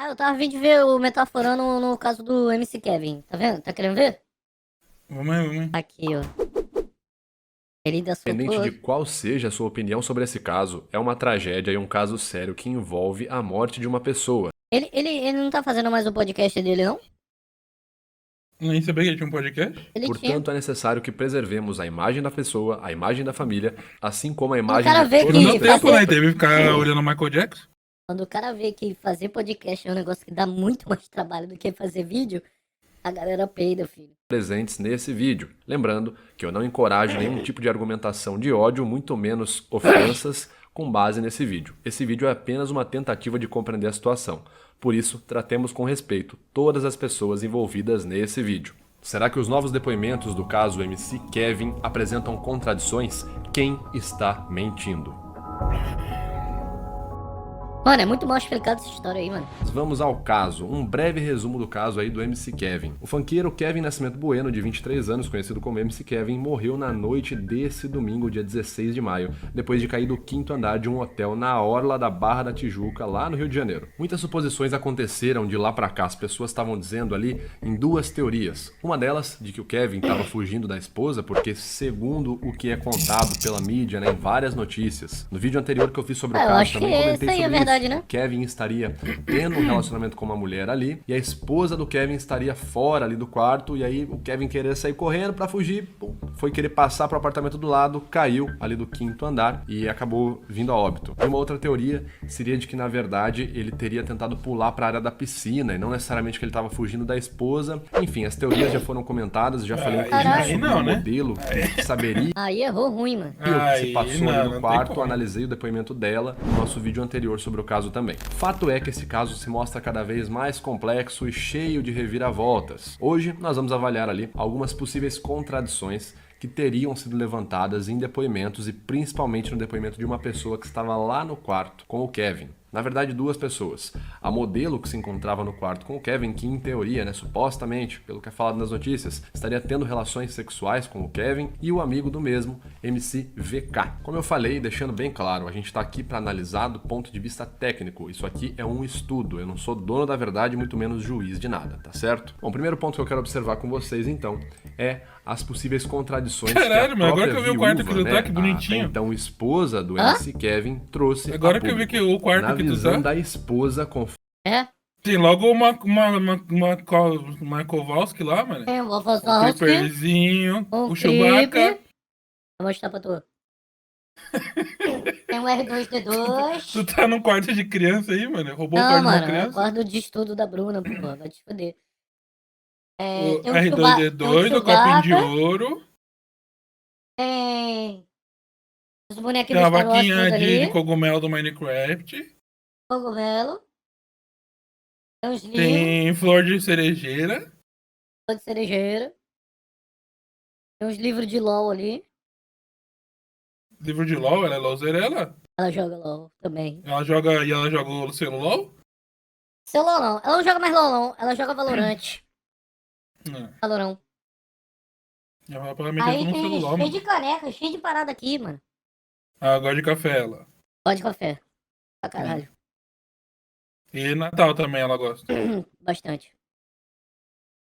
Ah, eu tava vindo ver o Metaforando no caso do MC Kevin. Tá vendo? Tá querendo ver? Vamos aí, vamos aí. Aqui, ó. Ele ainda soltou Independente de hoje. qual seja a sua opinião sobre esse caso, é uma tragédia e um caso sério que envolve a morte de uma pessoa. Ele não tá fazendo mais o podcast dele, não? Nem sabia que ele tinha um podcast. Ele tinha. Portanto, é necessário que preservemos a imagem da pessoa, a imagem da família, assim como a O imagem cara de vê todas Não que as deu tempo, pessoas. né? Teve que ficar olhando o Michael Jackson. Quando o cara vê que fazer podcast é um negócio que dá muito mais trabalho do que fazer vídeo, a galera peida, filho. Presentes nesse vídeo. Lembrando que eu não encorajo nenhum tipo de argumentação de ódio, muito menos ofensas, com base nesse vídeo. Esse vídeo é apenas uma tentativa de compreender a situação. Por isso, tratemos com respeito todas as pessoas envolvidas nesse vídeo. Será que os novos depoimentos do caso MC Kevin apresentam contradições? Quem está mentindo? Mano, é muito mal explicado essa história aí, mano. Vamos ao caso, um breve resumo do caso aí do MC Kevin. O funkeiro Kevin Nascimento Bueno, de 23 anos, conhecido como MC Kevin, morreu na noite desse domingo, dia 16 de maio, depois de cair do quinto andar de um hotel na orla da Barra da Tijuca, lá no Rio de Janeiro. Muitas suposições aconteceram de lá pra cá, as pessoas estavam dizendo ali em duas teorias. Uma delas, de que o Kevin estava fugindo da esposa, porque segundo o que é contado pela mídia, né, em várias notícias. No vídeo anterior que eu fiz sobre o Eu caso, acho também que comentei essa aí sobre é verdade, isso. né? Kevin estaria tendo um relacionamento com uma mulher ali e a esposa do Kevin estaria fora ali do quarto e aí o Kevin queria sair correndo pra fugir, pum, foi querer passar pro apartamento do lado, caiu ali do quinto andar e acabou vindo a óbito. E uma outra teoria seria de que na verdade ele teria tentado pular pra área da piscina e não necessariamente que ele estava fugindo da esposa. Enfim, as teorias já foram comentadas, já falei Caralho. sobre Não, o né? modelo que saberia Aí errou ruim, mano. o que se Aí, passou não, ali não no tem quarto, como. analisei o depoimento dela no nosso vídeo anterior sobre o caso também. Fato é que esse caso se mostra cada vez mais complexo e cheio de reviravoltas. Hoje nós vamos avaliar ali algumas possíveis contradições que teriam sido levantadas em depoimentos e principalmente no depoimento de uma pessoa que estava lá no quarto com o Kevin. Na verdade, duas pessoas. A modelo que se encontrava no quarto com o Kevin, que em teoria, né, supostamente, pelo que é falado nas notícias, estaria tendo relações sexuais com o Kevin, e o amigo do mesmo, MC VK. Como eu falei, deixando bem claro, a gente está aqui para analisar do ponto de vista técnico. Isso aqui é um estudo, eu não sou dono da verdade, muito menos juiz de nada, tá certo? Bom, o primeiro ponto que eu quero observar com vocês, então, é as possíveis contradições Caralho, que a mas agora própria que eu vi o quarto viúva, que tu tá, né, que bonitinho. a até então esposa do Hã? MC Kevin, trouxe Agora a que eu vi público. que o quarto Na que tu visão tá. da esposa, É? Tem logo uma Kowalski lá, mano. Tem um Um Wolfowski, creeperzinho, um o Chewbacca. creep. Vou mostrar pra tu. Tem um R2D2. Tu tá num quarto de criança aí, mano? Roubou o Não, quarto de uma mano, é o criança? quarto de estudo da Bruna, pô. Vai te foder. É, O tem um Chewbacca. Tem um R2D2, o capim de Chewbacca. ouro. Tem os Tem bonequinhos do uma Star Wars vaquinha tudo de ali. cogumelo do Minecraft. Cogumelo. Tem uns livros. Tem flor de cerejeira. Flor de cerejeira. Tem uns livros de LOL ali. Livro de LOL, ela é LOLzerela. Ela joga LOL também. Ela joga o Luciano LOL. Seu LOL não. Ela não joga mais LOL não. Ela joga Valorant. Não. Valorão. Ela vai meter Aí tudo no tem celular, cheio mano. de caneca, cheio de parada aqui, mano. Ah, gosta de café, ela. Pode de café. Pra caralho. E Natal também ela gosta. Bastante.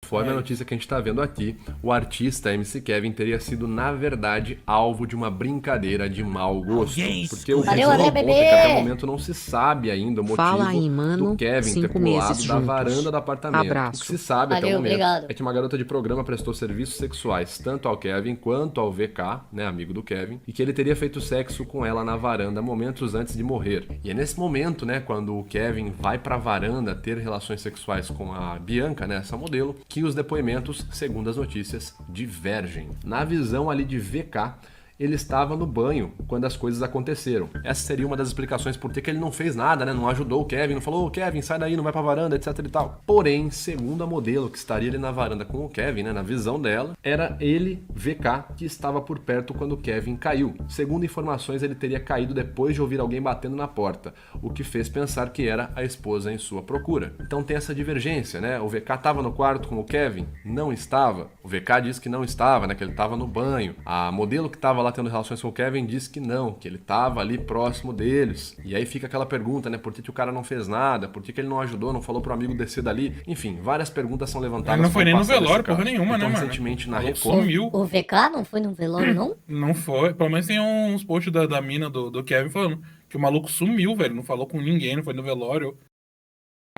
conforme a notícia que a gente está vendo aqui, o artista MC Kevin teria sido, na verdade, alvo de uma brincadeira de mau gosto. Porque o Valeu, principal André ponto é Bebê! que até o momento não se sabe ainda o motivo Fala aí, mano. do Kevin ter 5 meses pulado da juntos. varanda do apartamento. Abraço. O que se sabe até Valeu, o momento obrigado. é que uma garota de programa prestou serviços sexuais tanto ao Kevin quanto ao VK, né, amigo do Kevin, e que ele teria feito sexo com ela na varanda momentos antes de morrer. E é nesse momento, né, quando o Kevin vai pra varanda ter relações sexuais com a Bianca, né, essa modelo, que os depoimentos, segundo as notícias, divergem. Na visão ali de VK, ele estava no banho quando as coisas aconteceram. Essa seria uma das explicações por que ele não fez nada, né? Não ajudou o Kevin, não falou, ô Kevin, sai daí, não vai pra varanda, etc e tal. Porém, segundo a modelo que estaria ali na varanda com o Kevin, né? Na visão dela, era ele, VK, que estava por perto quando o Kevin caiu. Segundo informações, ele teria caído depois de ouvir alguém batendo na porta, o que fez pensar que era a esposa em sua procura. Então tem essa divergência, né? O VK estava no quarto com o Kevin? Não estava. O VK disse que não estava, né? Que ele estava no banho. A modelo que estava lá tendo relações com o Kevin, diz que não, que ele tava ali próximo deles. E aí fica aquela pergunta, né? Por que o cara não fez nada? Por que ele não ajudou, não falou pro amigo descer dali? Enfim, várias perguntas são levantadas. Ele não foi nem no passar desse velório, caso. porra nenhuma, Então, né, mano? recentemente na Maluco Record... sumiu. O VK não foi no velório, não? Não foi. Pelo menos tem uns posts da mina do Kevin falando que o maluco sumiu, velho. Não falou com ninguém, não foi no velório.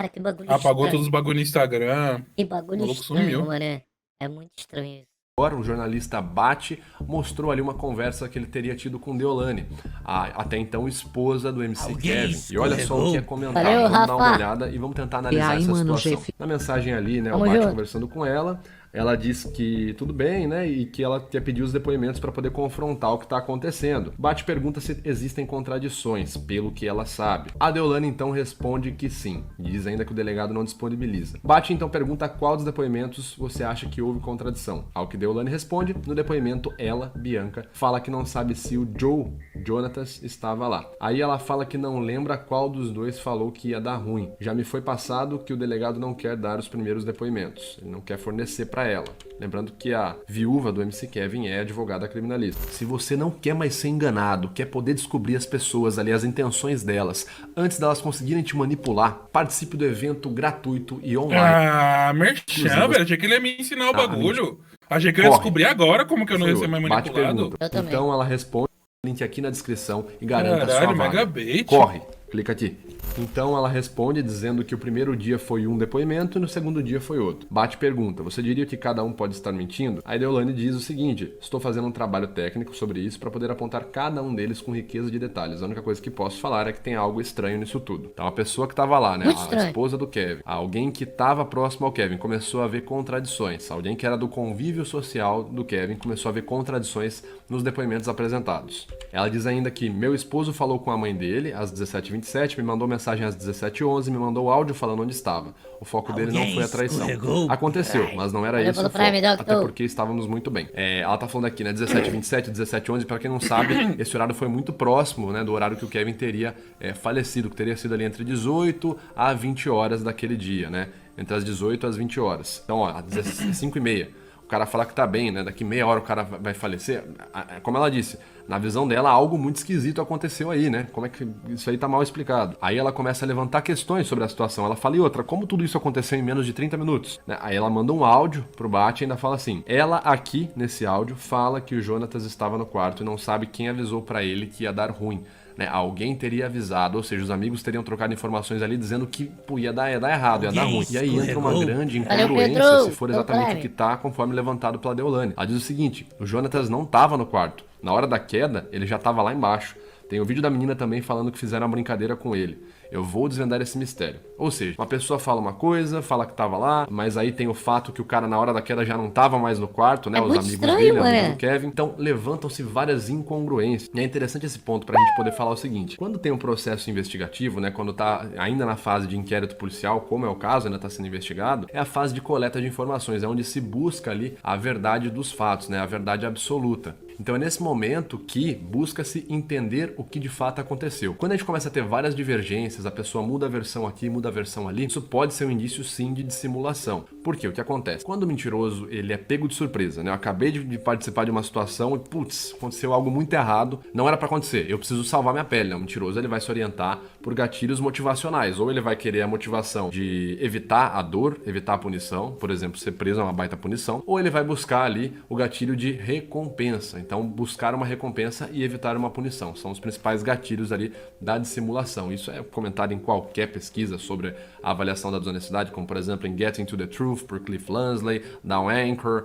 Cara, que bagulho Apagou estranho. todos os bagulho no Instagram. Que O bagulho maluco estranho, sumiu. mano. É muito estranho isso. O jornalista Bate mostrou ali uma conversa que ele teria tido com Deolane, a até então esposa do MC Kevin. E olha só o que é comentado. Valeu, Vamos dar uma Rafa. olhada e vamos tentar analisar aí, essa mano, situação. chefe? Na mensagem ali, né, o Tamo Bate junto. conversando com ela diz que tudo bem, né, e que ela quer pedir os depoimentos para poder confrontar o que está acontecendo. Bate pergunta se existem contradições, pelo que ela sabe. A Deolane então responde que sim, e diz ainda que o delegado não disponibiliza. Bate então pergunta qual dos depoimentos você acha que houve contradição. Ao que Deolane responde, no depoimento ela, Bianca, fala que não sabe se o Jonatas estava lá. Aí ela fala que não lembra qual dos dois falou que ia dar ruim. Já me foi passado que o delegado não quer dar os primeiros depoimentos, ele não quer fornecer para ela. Lembrando que a viúva do MC Kevin é advogada criminalista. Se você não quer mais ser enganado, quer poder descobrir as pessoas ali, as intenções delas, antes delas conseguirem te manipular, participe do evento gratuito e online. Ah, merchan, Inclusive, velho. Achei que ele ia me ensinar o Ah, bagulho. Achei que eu ia Corre. descobrir agora como que eu não ia Foi ser mais outro. Bate manipulado. pergunta. Eu também. Então ela responde, link aqui na descrição e garanta a sua Caralho, vaga. mega bait. Corre, clica aqui. Então ela responde dizendo que o primeiro dia foi um depoimento e no segundo dia foi outro. Bate pergunta, você diria que cada um pode estar mentindo? A Deolane diz o seguinte, estou fazendo um trabalho técnico sobre isso para poder apontar cada um deles com riqueza de detalhes. A única coisa que posso falar é que tem algo estranho nisso tudo. Então a pessoa que estava lá, né, Muito a estranho. esposa do Kevin, alguém que estava próximo ao Kevin, começou a ver contradições. Alguém que era do convívio social do Kevin começou a ver contradições nos depoimentos apresentados. Ela diz ainda que meu esposo falou com a mãe dele às 17h27, me mandou mensagem às 17h11, me mandou áudio falando onde estava. O foco dele não foi a traição. Aconteceu, mas não era Olha esse o pelo Prime, foco. Doctor. Até porque estávamos muito bem. Ela tá falando aqui, né, 17h27, 17h11, pra quem não sabe, esse horário foi muito próximo, né, do horário que o Kevin teria falecido, que teria sido ali entre 18 a 20 horas daquele dia, né? Entre as 18 às 20 horas. Então, ó, às 5h30. O cara fala que tá bem, né? Daqui meia hora o cara vai falecer. Como ela disse, na visão dela, algo muito esquisito aconteceu aí, né? Como é que isso aí tá mal explicado? Aí ela começa a levantar questões sobre a situação. Ela fala, e outra, como tudo isso aconteceu em menos de 30 minutos? Né? Aí ela manda um áudio pro Bate e ainda fala assim, ela aqui, nesse áudio, fala que o Jonatas estava no quarto e não sabe quem avisou pra ele que ia dar ruim. Né, alguém teria avisado, ou seja, os amigos teriam trocado informações ali dizendo que pô, ia dar errado, ia dar ruim. E aí entra uma grande incongruência, Pedro. se for exatamente o que tá conforme levantado pela Deolane. Ela diz o seguinte, o Jonatas não tava no quarto. Na hora da queda, ele já tava lá embaixo. Tem o vídeo da menina também falando que fizeram uma brincadeira com ele. Eu vou desvendar esse mistério. Ou seja, uma pessoa fala uma coisa, fala que tava lá, mas aí tem o fato que o cara na hora da queda já não tava mais no quarto, né? É Os muito amigos estranho, dele, mano. amigos do Kevin. Então levantam-se várias incongruências. E é interessante esse ponto pra gente poder falar o seguinte. Quando tem um processo investigativo, né? Quando tá ainda na fase de inquérito policial, como é o caso, ainda tá sendo investigado, é a fase de coleta de informações, é onde se busca ali a verdade dos fatos, né? A verdade absoluta. Então é nesse momento que busca-se entender o que de fato aconteceu. Quando a gente começa a ter várias divergências, a pessoa muda a versão aqui, muda a versão ali, isso pode ser um indício sim de dissimulação. Por quê? O que acontece? Quando o mentiroso ele é pego de surpresa, né? Eu acabei de participar de uma situação e, putz, aconteceu algo muito errado, não era pra acontecer, eu preciso salvar minha pele, né? O mentiroso ele vai se orientar por gatilhos motivacionais, ou ele vai querer a motivação de evitar a dor, evitar a punição, por exemplo, ser preso é uma baita punição, ou ele vai buscar ali o gatilho de recompensa. Então, buscar uma recompensa e evitar uma punição. São os principais gatilhos ali da dissimulação. Isso é comentado em qualquer pesquisa sobre a avaliação da desonestidade, como por exemplo em Getting to the Truth, por Cliff Lansley, Down Anchor.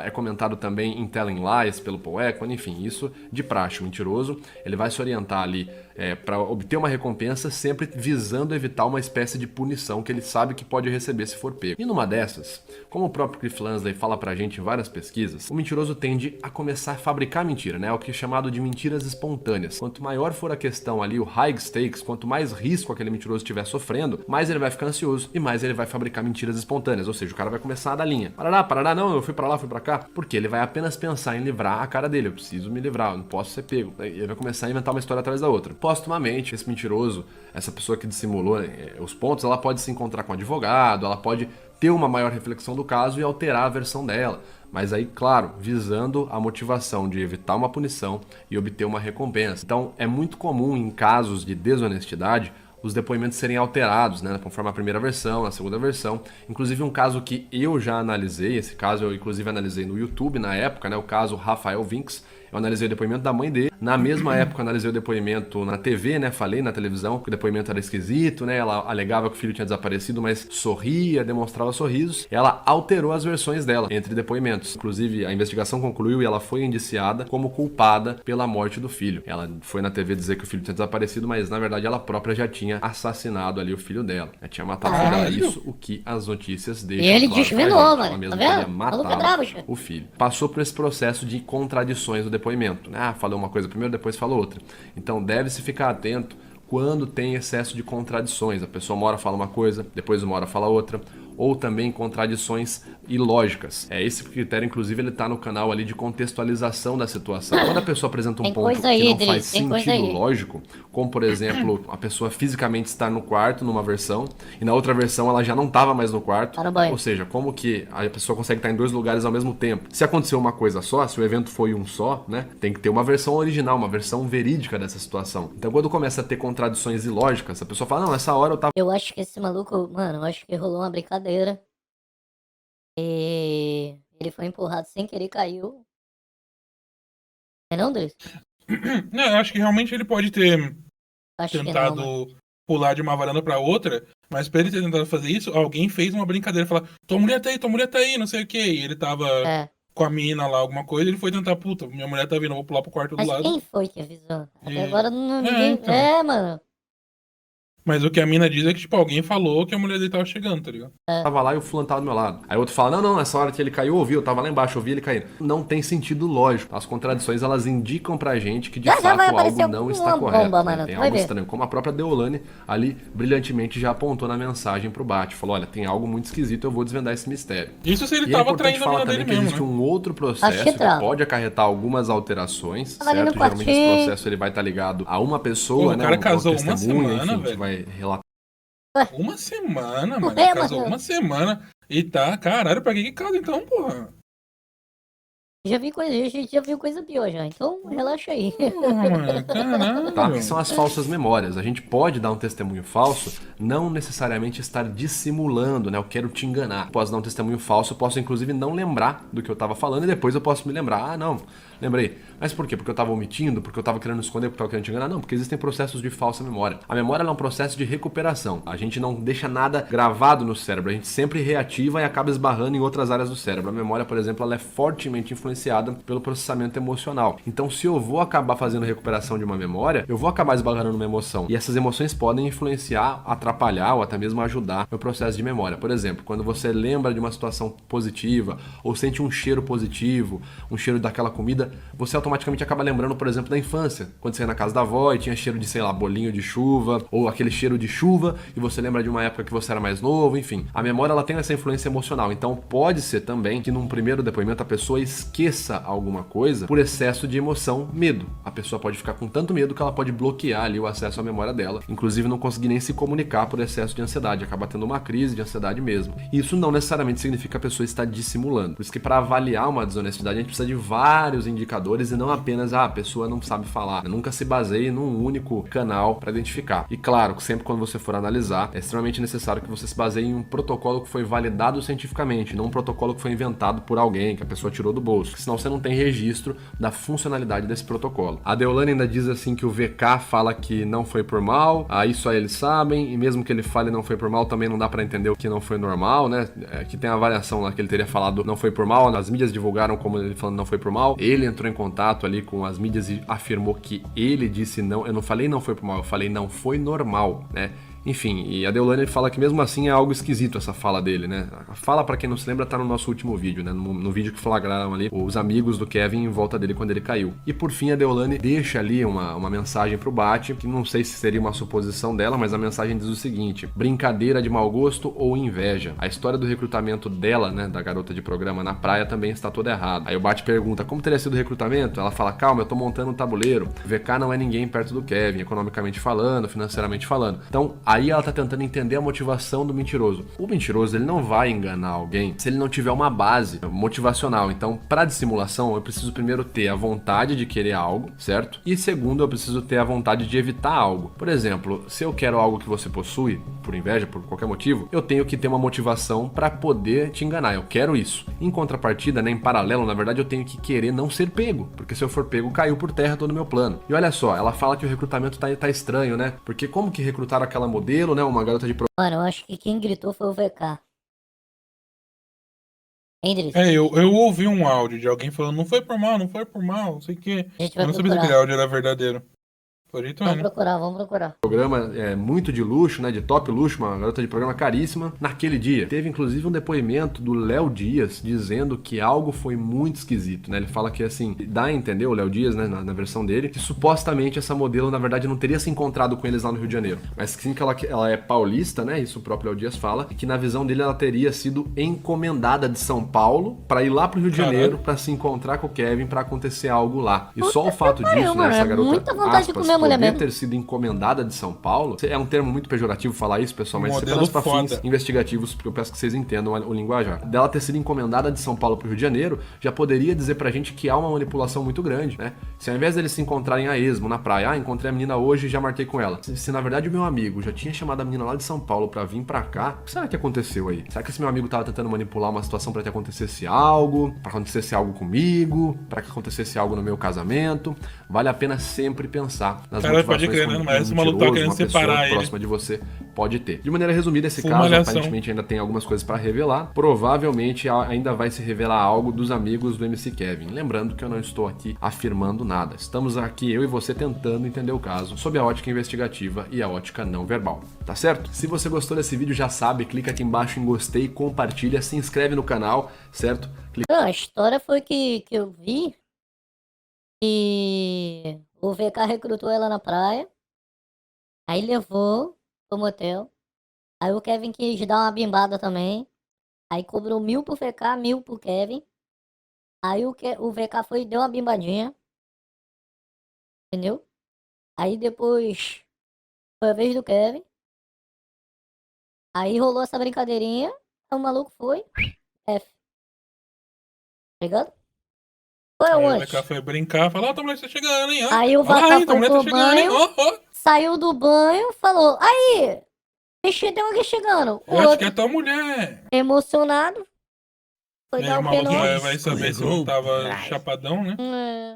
É comentado também em Telling Lies, pelo Paul Ekman. Enfim, isso de praxe. O mentiroso, ele vai se orientar ali para obter uma recompensa, sempre visando evitar uma espécie de punição que ele sabe que pode receber se for pego. E numa dessas, como o próprio Cliff Lansley fala pra gente em várias pesquisas, o mentiroso tende a começar a fabricar mentira, né? O que é chamado de mentiras espontâneas. Quanto maior for a questão ali, o high stakes, quanto mais risco aquele mentiroso estiver sofrendo, mais ele vai ficar ansioso e mais ele vai fabricar mentiras espontâneas. Ou seja, o cara vai começar a dar linha. Parará, não, eu fui pra lá, fui pra cá. Porque ele vai apenas pensar em livrar a cara dele. Eu preciso me livrar, eu não posso ser pego. Ele vai começar a inventar uma história atrás da outra. Postumamente, esse mentiroso, essa pessoa que dissimulou os pontos, ela pode se encontrar com um advogado, ela pode ter uma maior reflexão do caso e alterar a versão dela. Mas aí, claro, visando a motivação de evitar uma punição e obter uma recompensa. Então, é muito comum em casos de desonestidade os depoimentos serem alterados, né, conforme a primeira versão, a segunda versão. Inclusive um caso que eu já analisei, esse caso eu inclusive analisei no YouTube na época, né, o caso Rafael Vinks. Eu analisei o depoimento da mãe dele. Na mesma época, eu analisei o depoimento na TV, né? Falei na televisão que o depoimento era esquisito, né? Ela alegava que o filho tinha desaparecido, mas sorria, demonstrava sorrisos. Ela alterou as versões dela entre depoimentos. Inclusive, a investigação concluiu e ela foi indiciada como culpada pela morte do filho. Ela foi na TV dizer que o filho tinha desaparecido, mas na verdade ela própria já tinha assassinado ali o filho dela. Ela tinha matado o filho dela. Isso o que as notícias deixam. E ele claro desvelou, pra gente. mano. Ela mesma Tá vendo? teria matado O maluco é brabo, chefe. o filho. Passou por esse processo de contradições do depoimento, né? Ah, falou uma coisa primeiro, depois falou outra. Então deve-se ficar atento quando tem excesso de contradições. A pessoa uma hora fala uma coisa, depois uma hora fala outra. Ou também contradições ilógicas. Esse critério, inclusive, ele tá no canal ali de contextualização da situação. Quando a pessoa apresenta um Tem ponto coisa que aí, não Dri, faz tem coisa sentido aí. lógico, como por exemplo, a pessoa fisicamente estar no quarto numa versão e na outra versão ela já não estava mais no quarto. Tá no banho. Ou seja, como que a pessoa consegue estar em dois lugares ao mesmo tempo? Se aconteceu uma coisa só, se o evento foi um só, né? Tem que ter uma versão original, uma versão verídica dessa situação. Então quando começa a ter contradições ilógicas, a pessoa fala, não, nessa hora eu tava... Eu acho que esse maluco, mano, eu acho que rolou uma brincadeira. E ele foi empurrado sem querer e caiu. É não, Dri? Não, eu acho que realmente ele pode ter Acho que não, tentado mano. pular de uma varanda pra outra, mas pra ele ter tentado fazer isso, alguém fez uma brincadeira, falar, tua mulher tá aí, não sei o que. E ele tava É. com a mina lá, alguma coisa, ele foi tentar, puta, minha mulher tá vindo, eu vou pular pro quarto do Mas lado. quem foi que avisou? Até E- agora ninguém. então. É, mano. Mas o que a mina diz é que, tipo, alguém falou que a mulher dele tava chegando, tá ligado? Tava lá e o fulano tava do meu lado. Aí o outro fala, não, nessa hora que ele caiu, eu ouvi, eu tava lá embaixo, eu vi ele cair. Não tem sentido lógico. As contradições, elas indicam pra gente que de Já vai fato aparecer algo não está uma correto. bomba, né? mano, Tem tu vai algo ver. estranho. Como a própria Deolane ali brilhantemente já apontou na mensagem pro Bate. Falou, olha, tem algo muito esquisito, eu vou desvendar esse mistério. Isso se ele E é tava importante traindo a falar mina também dele que mesmo, existe né? um outro Acho processo que que trava. pode acarretar algumas alterações, Tava ali no certo? Geralmente esse quartinho. processo ele vai estar ligado a uma pessoa, Pô, o né? cara casou uma testemunha, semana, enfim, que velho. vai relatar. Uma semana, mano. Ué, Casou mano. uma semana e tá, caralho, pra que casa então, porra? Já vi coisa, a gente já viu coisa pior já. Então relaxa aí. Porra, mano, Tá? Que são caralho. as falsas memórias. A gente pode dar um testemunho falso, não necessariamente estar dissimulando, né? Eu quero te enganar. Posso dar um testemunho falso, eu posso inclusive não lembrar do que eu tava falando e depois eu posso me lembrar. Ah, não, lembrei. Mas por quê? Porque eu tava omitindo? Porque eu tava querendo esconder? Porque eu tava querendo te enganar? Não, porque existem processos de falsa memória. A memória ela é um processo de recuperação. A gente não deixa nada gravado no cérebro. A gente sempre reativa e acaba esbarrando em outras áreas do cérebro. A memória, por exemplo, ela é fortemente influenciada pelo processamento emocional. Então, se eu vou acabar fazendo recuperação de uma memória, eu vou acabar esbarrando numa emoção. E essas emoções podem influenciar, atrapalhar ou até mesmo ajudar no processo de memória. Por exemplo, quando você lembra de uma situação positiva ou sente um cheiro positivo, um cheiro daquela comida, você automaticamente acaba lembrando, por exemplo, da infância. Quando você ia na casa da avó e tinha cheiro de, sei lá, bolinho de chuva ou aquele cheiro de chuva e você lembra de uma época que você era mais novo, enfim. A memória ela tem essa influência emocional. Então, pode ser também que num primeiro depoimento a pessoa esqueça alguma coisa por excesso de emoção, medo. A pessoa pode ficar com tanto medo que ela pode bloquear ali o acesso à memória dela, inclusive não conseguir nem se comunicar por excesso de ansiedade, acaba tendo uma crise de ansiedade mesmo. E isso não necessariamente significa que a pessoa está dissimulando. Por isso que para avaliar uma desonestidade a gente precisa de vários indicadores e não apenas a pessoa não sabe falar. Nunca se baseie num único canal para identificar. E claro, sempre quando você for analisar, é extremamente necessário que você se baseie em um protocolo que foi validado cientificamente, não um protocolo que foi inventado por alguém, que a pessoa tirou do bolso, porque senão você não tem registro da funcionalidade desse protocolo. A Deolane ainda diz assim que o VK fala que não foi por mal, aí só eles sabem, e mesmo que ele fale não foi por mal, também não dá pra entender o que não foi normal, né? Que tem a avaliação lá que ele teria falado não foi por mal, as mídias divulgaram como ele falando não foi por mal, ele entrou em contato ali com as mídias e afirmou que ele disse não, eu não falei não foi por mal, eu falei não foi normal, né? Enfim, e a Deolane fala que mesmo assim é algo esquisito essa fala dele, né? A fala, pra quem não se lembra, tá no nosso último vídeo, né? No vídeo que flagraram ali os amigos do Kevin em volta dele quando ele caiu. E por fim, a Deolane deixa ali uma mensagem pro Bate, que não sei se seria uma suposição dela, mas a mensagem diz o seguinte: brincadeira de mau gosto ou inveja. A história do recrutamento dela, né, da garota de programa na praia também está toda errada. Aí o Bate pergunta como teria sido o recrutamento? Ela fala, calma, eu tô montando um tabuleiro. VK não é ninguém perto do Kevin, economicamente falando, financeiramente falando. Então, Aí ela tá tentando entender a motivação do mentiroso. O mentiroso, ele não vai enganar alguém se ele não tiver uma base motivacional. Então, para dissimulação, eu preciso primeiro ter a vontade de querer algo, certo? E segundo, eu preciso ter a vontade de evitar algo. Por exemplo, se eu quero algo que você possui, por inveja, por qualquer motivo, eu tenho que ter uma motivação para poder te enganar. Eu quero isso. Em contrapartida, né, em paralelo, na verdade, eu tenho que querer não ser pego, porque se eu for pego, caiu por terra todo o meu plano. E olha só, ela fala que o recrutamento tá estranho, né? Porque como que recrutaram aquela modelo, né, uma garota de Mano, eu acho que quem gritou foi o VK. Hein, Driss? Eu ouvi um áudio de alguém falando, não foi por mal, não foi por mal, não sei o quê. A gente Eu vai não sabia se aquele procurar. áudio era verdadeiro. Por aí também, Vamos né? procurar, vamos procurar. programa muito de luxo, né, de top luxo, uma garota de programa caríssima, naquele dia. Teve inclusive um depoimento do Léo Dias dizendo que algo foi muito esquisito, né? Ele fala que assim, dá a entender o Léo Dias, né, na versão dele, que supostamente essa modelo na verdade não teria se encontrado com eles lá no Rio de Janeiro, mas sim que ela é paulista, né? Isso o próprio Léo Dias fala, e que na visão dele ela teria sido encomendada de São Paulo para ir lá pro Rio de Janeiro para se encontrar com o Kevin para acontecer algo lá. E só o fato disso, né, mano, essa é garota, muita vontade de comer a mulher poder mesmo. ter sido encomendada de São Paulo, é um termo muito pejorativo falar isso, pessoal, mas isso é Modelo apenas para fins foda. investigativos, porque eu peço que vocês entendam o linguajar. Dela ter sido encomendada de São Paulo pro Rio de Janeiro, já poderia dizer pra gente que há uma manipulação muito grande, né? Se ao invés deles se encontrarem a esmo na praia, encontrei a menina hoje e já marquei com ela. Se na verdade o meu amigo já tinha chamado a menina lá de São Paulo pra vir pra cá, o que será que aconteceu aí? Será que esse meu amigo tava tentando manipular uma situação pra que acontecesse algo, pra acontecesse algo comigo, pra que acontecesse algo no meu casamento? Vale a pena sempre pensar nas Cara, pode motivações crer, né? Mas esse maluco tá querendo uma pessoa separar ele. próxima de você pode ter. De maneira resumida, esse Full caso malhação. aparentemente ainda tem algumas coisas pra revelar. Provavelmente ainda vai se revelar algo dos amigos do MC Kevin. Lembrando que eu não estou aqui afirmando nada. Estamos aqui, eu e você, tentando entender o caso sob a ótica investigativa e a ótica não verbal. Tá certo? Se você gostou desse vídeo, já sabe, clica aqui embaixo em gostei, compartilha, se inscreve no canal, certo? Não, a história foi que eu vi que o VK recrutou ela na praia, aí levou pro motel, aí o Kevin quis dar uma bimbada também, aí cobrou 1.000 pro VK, 1.000 pro Kevin, aí o VK foi e deu uma bimbadinha, entendeu? Aí depois foi a vez do Kevin, aí rolou essa brincadeirinha, aí o maluco foi, F, tá ligado? Foi Aí o aonde? VK foi brincar, falou, ó, tua mulher tá chegando, hein? Ó. Aí o Olha lá, VK hein, tua foi mulher tá pro chegando, hein? banho, Ó, ó. saiu do banho, falou, aí, tem alguém chegando. O Eu acho que é outro, tua mulher. emocionado, foi E aí dar o o pé maluco no... vai saber se não tava chapadão, né? É.